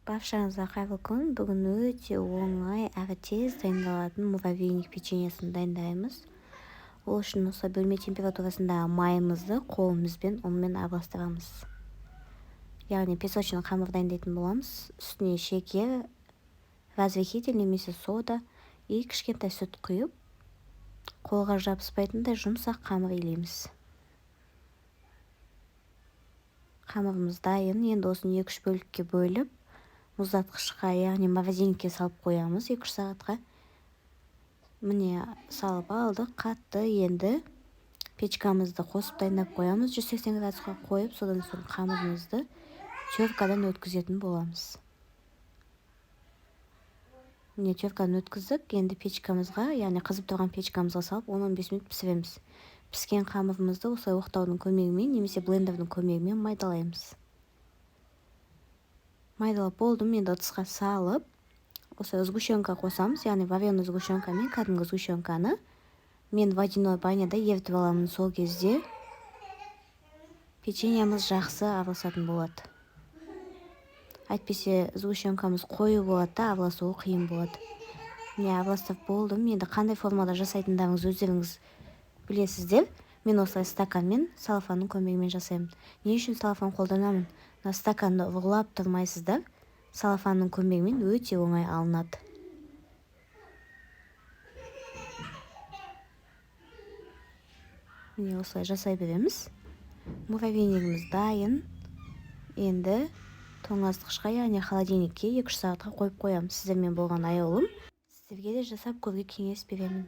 Баршаңызға қайырлы күн. Бүгін өте оңай әрі тез дайындалатын муравейник печеньесін дайындаймыз. Ол үшін осы бөлме температурасындағы майымызды қолымызбен ұнмен араластырамыз. Яғни песочный қамыр дайындайтын боламыз. Үстіне шекер, развехитель немесе сода и кішкентай сүт құйып, қолға жабыспайтындай жұмсақ қамыр илейміз. Қамырымыз дайын. Енді осыны 2-3 бөлікке бөліп, мұздатқышқа, яғни морозильникке салып қоямыз 2-3 сағатқа. Міне салып алдық, қатты. Енді печкамызды қосып дайындап қоямыз. 180 градусқа қойып, содан соң қамырымызды теркадан өткізетін боламыз. Міне теркадан өткіздік. Енді печкамызға, яғни қызып тұрған печкамызға салып 10-15 минут пісіреміз. Піскен қамырымызды осылай оқтаудың көмегімен немесе блендердің көмегімен майдалаймыз. Майдалап болдым, енді ыдысқа салып, осылай сгущенка қосамыз, яғни вареный сгущенка мен кәдімгі сгущенканы мен водяной баняда ерітіп аламын. Сол кезде печеньеміз жақсы араласатын болады. Әйтпесе сгущенкамыз қою болады да, араласуы қиын болады. Міне араластырып болдым. Енді қандай формада жасайтындарыңыз өздеріңіз білесіздер. Мен осылай стаканмен, салафанның көмегімен жасаймын. Не үшін салафан қолданамын? Стаканды ұрлап тұрмайсыздар. Салафанның көмегімен өте оңай алынады. Міне осылай жасай береміз. Муравейнигіміз дайын. Енді тоңазытқышқа, яғни холодильникке 2-3 сағатқа қойып қоямыз. Сіздермен болған аяулым. Сіздерге де жасап көруге кеңес беремін.